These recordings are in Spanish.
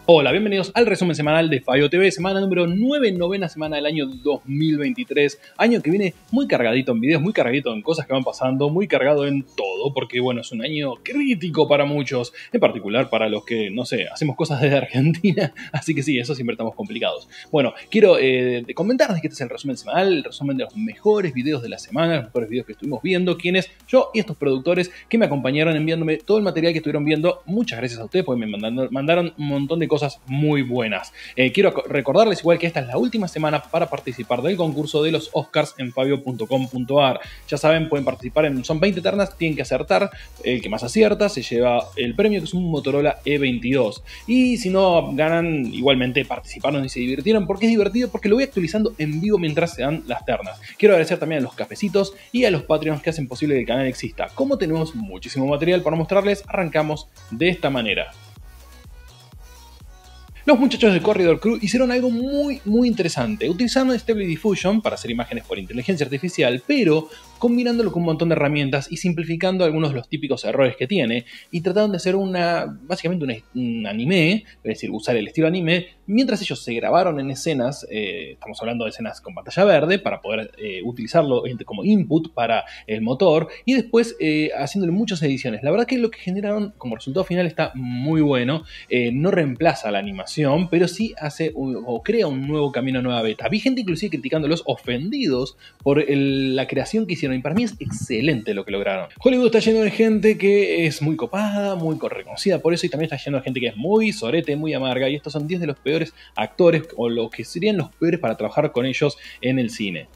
Hola, bienvenidos al resumen semanal de Fabio TV, semana número 9, novena semana del año 2023, año que viene muy cargadito en videos, muy cargadito en cosas que van pasando, muy cargado en todo, porque bueno, es un año crítico para muchos, en particular para los que, no sé, hacemos cosas desde Argentina, así que sí, eso siempre estamos complicados. Bueno, quiero comentarles que este es el resumen semanal, el resumen de los mejores videos de la semana, los mejores videos que estuvimos viendo, quienes, yo y estos productores que me acompañaron enviándome todo el material que estuvieron viendo. Muchas gracias a ustedes porque me mandaron un montón de cosas muy buenas. Quiero recordarles igual que esta es la última semana para participar del concurso de los Oscars en fabio.com.ar. Ya saben, pueden participar son 20 ternas, tienen que acertar. El que más acierta se lleva el premio, que es un Motorola E22. Y si no ganan, igualmente participaron y se divirtieron. ¿Por qué es divertido? Porque lo voy actualizando en vivo mientras se dan las ternas. Quiero agradecer también a los cafecitos y a los Patreons que hacen posible que el canal exista. Como tenemos muchísimo material para mostrarles, arrancamos de esta manera. Los muchachos de Corridor Crew hicieron algo muy interesante. Utilizaron Stable Diffusion para hacer imágenes por inteligencia artificial, pero combinándolo con un montón de herramientas y simplificando algunos de los típicos errores que tiene, y trataron de hacer básicamente un anime, es decir, usar el estilo anime, mientras ellos se grabaron en escenas, estamos hablando de escenas con pantalla verde, para poder utilizarlo como input para el motor, y después haciéndole muchas ediciones. La verdad que lo que generaron como resultado final está muy bueno, no reemplaza la animación, pero sí hace o crea un nuevo camino, nueva beta. Vi gente inclusive criticándolos, ofendidos por la creación que hicieron, y para mí es excelente lo que lograron. Hollywood está lleno de gente que es muy copada, muy reconocida por eso, y también está lleno de gente que es muy sorete, muy amarga, y estos son 10 de los peores actores, o lo que serían los peores para trabajar con ellos en el cine.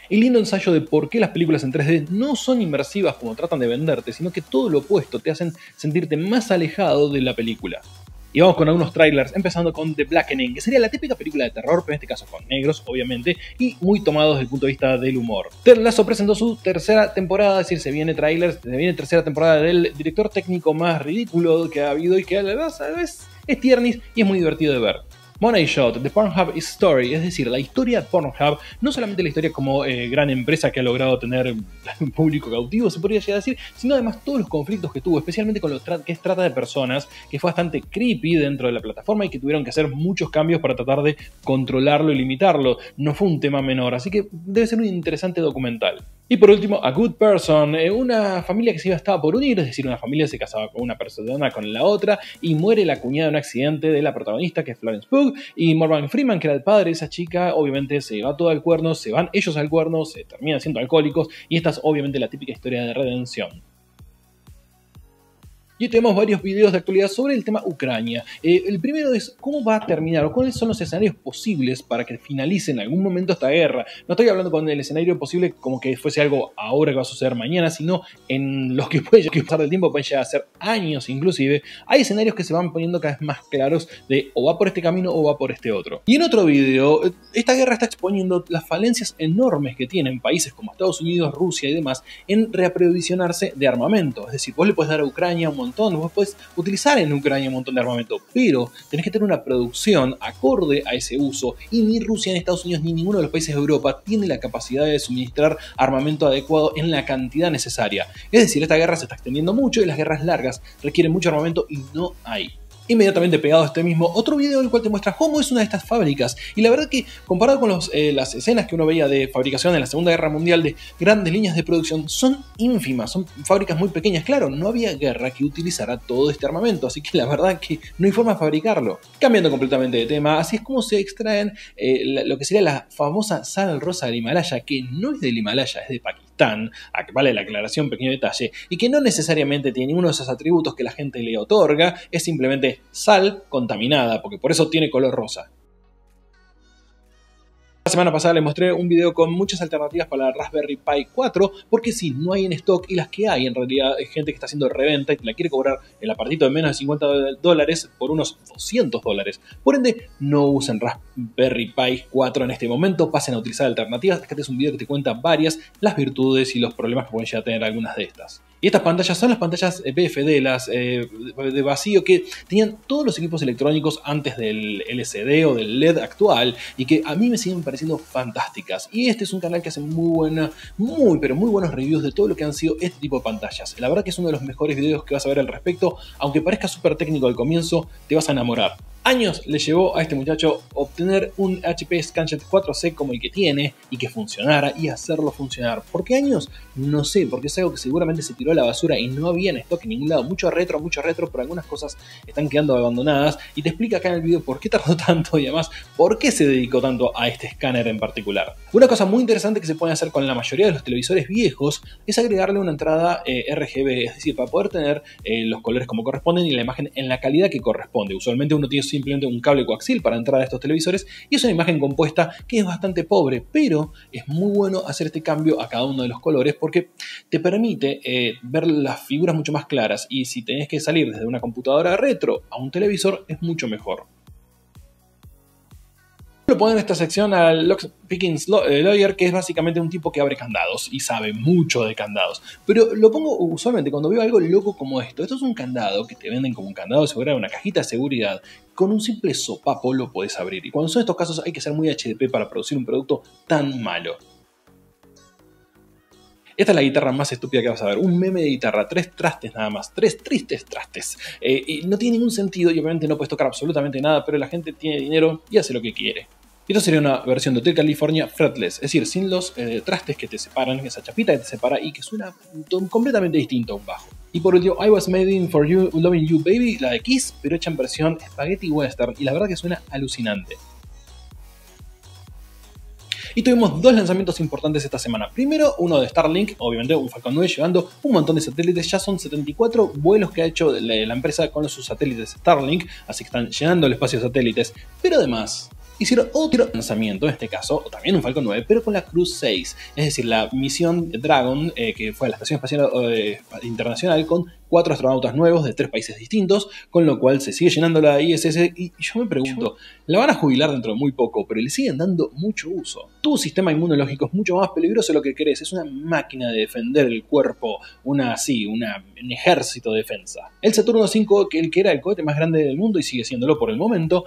El lindo ensayo de por qué las películas en 3D no son inmersivas como tratan de venderte, sino que todo lo opuesto, te hacen sentirte más alejado de la película. Y vamos con algunos trailers, empezando con The Blackening, que sería la típica película de terror, pero en este caso con negros, obviamente, y muy tomados desde el punto de vista del humor. Ted Lasso presentó su tercera temporada, es decir, se viene tercera temporada del director técnico más ridículo que ha habido y que a la vez es tiernis y es muy divertido de ver. Money Shot, The Pornhub Story, es decir, la historia de Pornhub, no solamente la historia como gran empresa que ha logrado tener un público cautivo, se podría llegar a decir, sino además todos los conflictos que tuvo, especialmente con lo que es trata de personas, que fue bastante creepy dentro de la plataforma y que tuvieron que hacer muchos cambios para tratar de controlarlo y limitarlo. No fue un tema menor, así que debe ser un interesante documental. Y por último, A Good Person, una familia que estaba por unir, es decir, una familia se casaba con una persona con la otra y muere la cuñada en un accidente de la protagonista, que es Florence Pugh, y Morgan Freeman, que era el padre de esa chica, obviamente se va todo al cuerno, se van ellos al cuerno, se terminan siendo alcohólicos, y esta es obviamente la típica historia de redención. Y tenemos varios videos de actualidad sobre el tema Ucrania. El primero es cómo va a terminar o cuáles son los escenarios posibles para que finalice en algún momento esta guerra. No estoy hablando con el escenario posible como que fuese algo ahora que va a suceder mañana, sino en los que puede pasar el tiempo, pueden llegar a ser años inclusive. Hay escenarios que se van poniendo cada vez más claros de o va por este camino o va por este otro. Y en otro video, esta guerra está exponiendo las falencias enormes que tienen países como Estados Unidos, Rusia y demás en reaprovisionarse de armamento. Es decir, vos le podés dar a Ucrania un montón, vos podés utilizar en Ucrania un montón de armamento, pero tenés que tener una producción acorde a ese uso, y ni Rusia, ni Estados Unidos, ni ninguno de los países de Europa tiene la capacidad de suministrar armamento adecuado en la cantidad necesaria. Es decir, esta guerra se está extendiendo mucho y las guerras largas requieren mucho armamento y no hay. Inmediatamente pegado a este mismo, otro video en el cual te muestra cómo es una de estas fábricas, y la verdad que comparado con las escenas que uno veía de fabricación en la Segunda Guerra Mundial de grandes líneas de producción, son ínfimas, son fábricas muy pequeñas. Claro, no había guerra que utilizara todo este armamento, así que la verdad que no hay forma de fabricarlo. Cambiando completamente de tema, así es como se extraen lo que sería la famosa sal rosa del Himalaya, que no es del Himalaya, es de Pakistán, a que vale la aclaración, pequeño detalle, y que no necesariamente tiene ninguno de esos atributos que la gente le otorga, es simplemente sal contaminada, porque por eso tiene color rosa. La semana pasada les mostré un video con muchas alternativas para la Raspberry Pi 4, porque sí, no hay en stock, y las que hay en realidad es gente que está haciendo reventa y te la quiere cobrar el apartito de menos de $50 por unos $200. Por ende, no usen Raspberry Pi 4 en este momento, pasen a utilizar alternativas. Este es un video que te cuenta las virtudes y los problemas que pueden llegar a tener algunas de estas. Y estas pantallas son las pantallas BFD, las de vacío, que tenían todos los equipos electrónicos antes del LCD o del LED actual, y que a mí me siguen pareciendo fantásticas. Y este es un canal que hace muy buenos reviews de todo lo que han sido este tipo de pantallas. La verdad que es uno de los mejores videos que vas a ver al respecto. Aunque parezca súper técnico al comienzo, te vas a enamorar. Años le llevó a este muchacho obtener un HP Scanjet 4C como el que tiene y que funcionara y hacerlo funcionar. ¿Por qué años? No sé, porque es algo que seguramente se tiró a la basura y no había en stock en ningún lado. Mucho retro, pero algunas cosas están quedando abandonadas y te explica acá en el video por qué tardó tanto y además por qué se dedicó tanto a este escáner en particular. Una cosa muy interesante que se puede hacer con la mayoría de los televisores viejos es agregarle una entrada RGB, es decir, para poder tener los colores como corresponden y la imagen en la calidad que corresponde. Usualmente uno tiene simplemente un cable coaxial para entrar a estos televisores y es una imagen compuesta que es bastante pobre, pero es muy bueno hacer este cambio a cada uno de los colores porque te permite ver las figuras mucho más claras y si tenés que salir desde una computadora retro a un televisor es mucho mejor. Lo ponen en esta sección al Lockpicking Lawyer, que es básicamente un tipo que abre candados y sabe mucho de candados. Pero lo pongo usualmente cuando veo algo loco como esto. Esto es un candado que te venden como un candado de seguridad, una cajita de seguridad. Con un simple sopapo lo podés abrir. Y cuando son estos casos hay que ser muy HDP para producir un producto tan malo. Esta es la guitarra más estúpida que vas a ver. Un meme de guitarra, 3 trastes nada más, 3 tristes trastes. Y no tiene ningún sentido y obviamente no puedes tocar absolutamente nada, pero la gente tiene dinero y hace lo que quiere. Esto sería una versión de Hotel California fretless, es decir, sin los trastes que te separan, esa chapita que te separa y que suena completamente distinto a un bajo. Y por último, I Was Made In For You, Loving You Baby, la de Kiss, pero hecha en versión Spaghetti Western y la verdad que suena alucinante. Y tuvimos dos lanzamientos importantes esta semana. Primero, uno de Starlink, obviamente un Falcon 9 llevando un montón de satélites. Ya son 74 vuelos que ha hecho la empresa con sus satélites Starlink, así que están llenando el espacio de satélites. Pero además, hicieron otro lanzamiento, en este caso, también un Falcon 9, pero con la Crew 6. Es decir, la misión Dragon, que fue a la Estación Espacial Internacional con 4 astronautas nuevos de 3 países distintos, con lo cual se sigue llenando la ISS y yo me pregunto, la van a jubilar dentro de muy poco, pero le siguen dando mucho uso. Tu sistema inmunológico es mucho más peligroso de lo que querés, es una máquina de defender el cuerpo, un ejército de defensa. El Saturno V, el que era el cohete más grande del mundo y sigue siéndolo por el momento,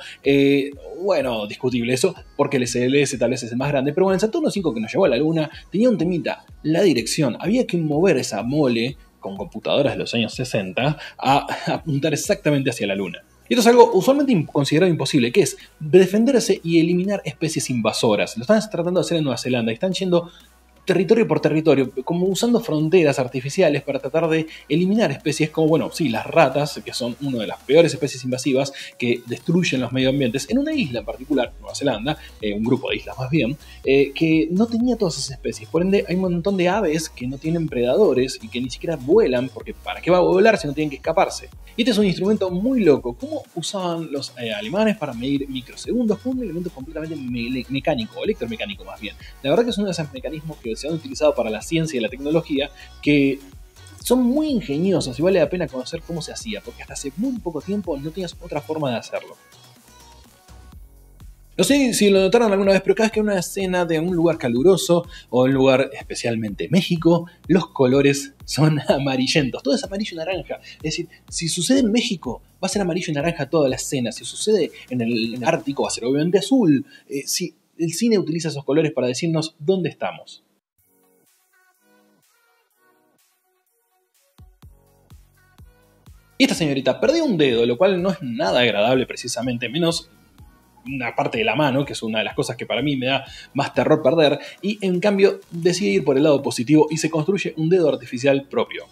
bueno, discutible eso, porque el SLS tal vez es el más grande, pero bueno, el Saturno V que nos llevó a la Luna tenía un temita, la dirección, había que mover esa mole con computadoras de los años 60 a apuntar exactamente hacia la Luna. Y esto es algo usualmente considerado imposible, que es defenderse y eliminar especies invasoras. Lo están tratando de hacer en Nueva Zelanda y están yendo territorio por territorio, como usando fronteras artificiales para tratar de eliminar especies como, bueno, sí, las ratas, que son una de las peores especies invasivas que destruyen los medio ambientes, en una isla en particular, Nueva Zelanda, un grupo de islas más bien, que no tenía todas esas especies. Por ende, hay un montón de aves que no tienen predadores y que ni siquiera vuelan, porque ¿para qué va a volar si no tienen que escaparse? Y este es un instrumento muy loco. ¿Cómo usaban los alemanes para medir microsegundos? Fue un elemento completamente mecánico, o electromecánico más bien. La verdad que es uno de esos mecanismos que se han utilizado para la ciencia y la tecnología que son muy ingeniosos y vale la pena conocer cómo se hacía, porque hasta hace muy poco tiempo no tenías otra forma de hacerlo. No sé si lo notaron alguna vez, pero cada vez que hay una escena de un lugar caluroso o un lugar especialmente México, los colores son amarillentos. Todo es amarillo y naranja. Es decir, si sucede en México, va a ser amarillo y naranja toda la escena. Si sucede en el Ártico, va a ser obviamente azul. Si el cine utiliza esos colores para decirnos dónde estamos. Y esta señorita perdió un dedo, lo cual no es nada agradable precisamente, menos una parte de la mano, que es una de las cosas que para mí me da más terror perder, y en cambio decide ir por el lado positivo y se construye un dedo artificial propio.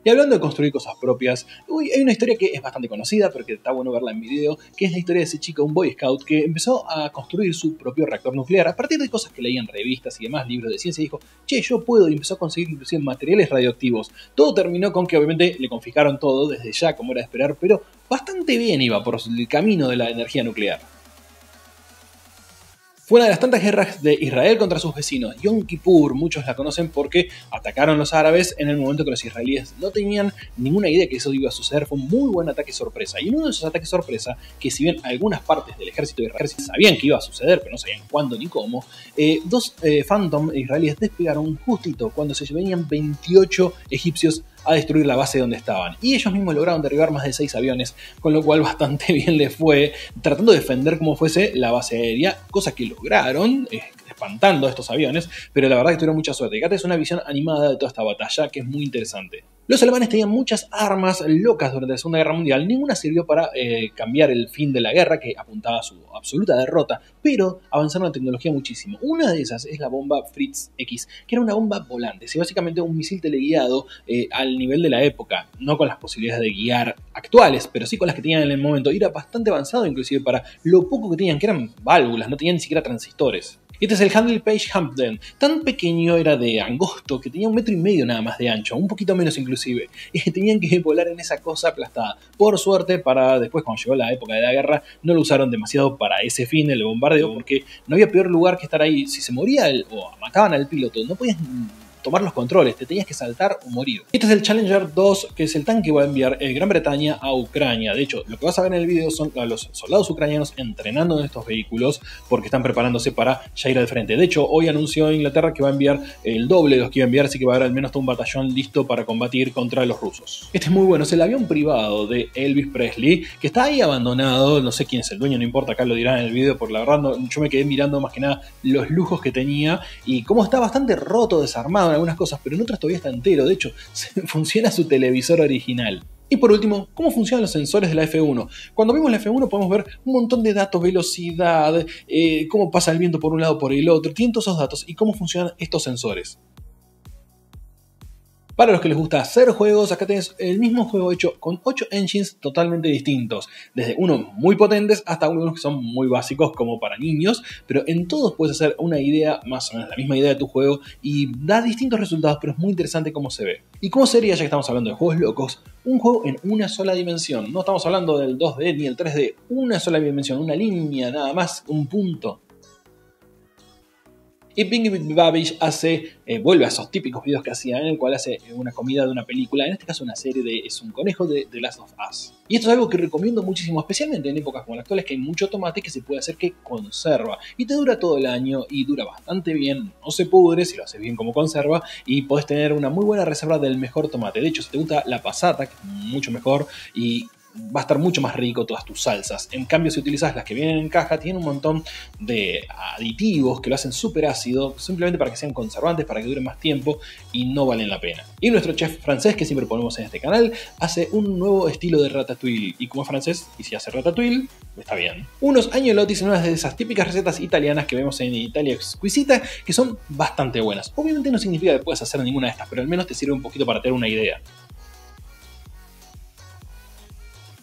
Y hablando de construir cosas propias, hay una historia que es bastante conocida, pero que está bueno verla en video, que es la historia de ese chico, un Boy Scout, que empezó a construir su propio reactor nuclear a partir de cosas que leía en revistas y demás, libros de ciencia, y dijo, che, yo puedo, y empezó a conseguir inclusive materiales radioactivos. Todo terminó con que obviamente le confiscaron todo desde ya, como era de esperar, pero bastante bien iba por el camino de la energía nuclear. Fue una de las tantas guerras de Israel contra sus vecinos. Yom Kippur, muchos la conocen porque atacaron los árabes en el momento que los israelíes no tenían ninguna idea que eso iba a suceder. Fue un muy buen ataque sorpresa. Y en uno de esos ataques sorpresa, que si bien algunas partes del ejército de Israel sabían que iba a suceder, pero no sabían cuándo ni cómo, dos Phantom israelíes despegaron justito cuando se venían 28 egipcios a destruir la base donde estaban. Y ellos mismos lograron derribar más de 6 aviones, con lo cual bastante bien les fue, tratando de defender como fuese la base aérea, cosa que lograron, espantando a estos aviones, pero la verdad que tuvieron mucha suerte. Y acá es una visión animada de toda esta batalla que es muy interesante. Los alemanes tenían muchas armas locas durante la Segunda Guerra Mundial, ninguna sirvió para cambiar el fin de la guerra, que apuntaba a su absoluta derrota, pero avanzaron la tecnología muchísimo. Una de esas es la bomba Fritz X, que era una bomba volante, es básicamente un misil teleguiado al nivel de la época, no con las posibilidades de guiar actuales, pero sí con las que tenían en el momento, y era bastante avanzado inclusive para lo poco que tenían, que eran válvulas, no tenían ni siquiera transistores. Este es el Handley Page Hampden. Tan pequeño, era de angosto, que tenía 1,5 metros nada más de ancho, un poquito menos inclusive. Y tenían que volar en esa cosa aplastada. Por suerte, para después, cuando llegó la época de la guerra, no lo usaron demasiado para ese fin, el bombardeo, porque no había peor lugar que estar ahí. Si se moría o mataban al piloto, no podías tomar los controles, te tenías que saltar o morir. Este es el Challenger 2, que es el tanque que va a enviar Gran Bretaña a Ucrania. De hecho, lo que vas a ver en el video son a los soldados ucranianos entrenando en estos vehículos porque están preparándose para ya ir al frente. De hecho, hoy anunció Inglaterra que va a enviar el doble de los que iba a enviar, así que va a haber al menos todo un batallón listo para combatir contra los rusos. Este es muy bueno, es el avión privado de Elvis Presley, que está ahí abandonado, no sé quién es el dueño, no importa, acá lo dirán en el video, por la verdad yo me quedé mirando más que nada los lujos que tenía y cómo está bastante roto, desarmado en algunas cosas, pero en otras todavía está entero. De hecho, funciona su televisor original. Y por último, ¿cómo funcionan los sensores de la F1? Cuando vemos la F1 podemos ver un montón de datos, velocidad, cómo pasa el viento por un lado por el otro, tienen todos esos datos y cómo funcionan estos sensores. Para los que les gusta hacer juegos, acá tenés el mismo juego hecho con 8 engines totalmente distintos. Desde unos muy potentes hasta unos que son muy básicos como para niños, pero en todos puedes hacer una idea, más o menos la misma idea de tu juego, y da distintos resultados, pero es muy interesante cómo se ve. ¿Y cómo sería, ya que estamos hablando de juegos locos, un juego en una sola dimensión? No estamos hablando del 2D ni el 3D, una sola dimensión, una línea nada más, un punto. Y Pinky Babish vuelve a esos típicos videos que hacía, en el cual hace una comida de una película, en este caso una serie es un conejo de The Last of Us. Y esto es algo que recomiendo muchísimo, especialmente en épocas como las actuales, que hay mucho tomate que se puede hacer que conserva. Y te dura todo el año y dura bastante bien, no se pudre si lo haces bien como conserva, y podés tener una muy buena reserva del mejor tomate. De hecho, si te gusta la passata, que es mucho mejor, y va a estar mucho más rico todas tus salsas. En cambio, si utilizas las que vienen en caja, tienen un montón de aditivos que lo hacen súper ácido, simplemente para que sean conservantes, para que duren más tiempo y no valen la pena. Y nuestro chef francés, que siempre ponemos en este canal, hace un nuevo estilo de ratatouille. Y como es francés, y si hace ratatouille, está bien. Unos agnolotti en una de esas típicas recetas italianas que vemos en Italia Exquisita, que son bastante buenas. Obviamente no significa que puedas hacer ninguna de estas, pero al menos te sirve un poquito para tener una idea.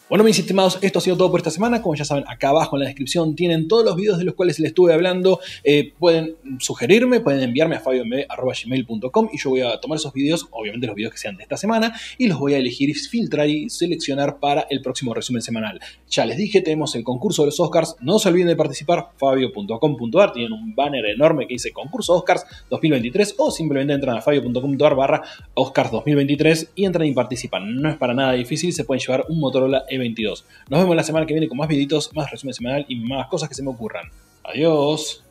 Bueno, mis estimados, esto ha sido todo por esta semana. Como ya saben, acá abajo en la descripción tienen todos los videos de los cuales les estuve hablando. Pueden sugerirme, pueden enviarme a fabiomb@gmail.com y yo voy a tomar esos videos, obviamente los videos que sean de esta semana, y los voy a elegir, filtrar y seleccionar para el próximo resumen semanal. Ya les dije, tenemos el concurso de los Oscars. No se olviden de participar, fabio.com.ar. Tienen un banner enorme que dice concurso Oscars 2023, o simplemente entran a fabio.com.ar/Oscars 2023 y entran y participan. No es para nada difícil, se pueden llevar un Motorola E22. Nos vemos la semana que viene con más videitos, más resumen semanal y más cosas que se me ocurran. Adiós.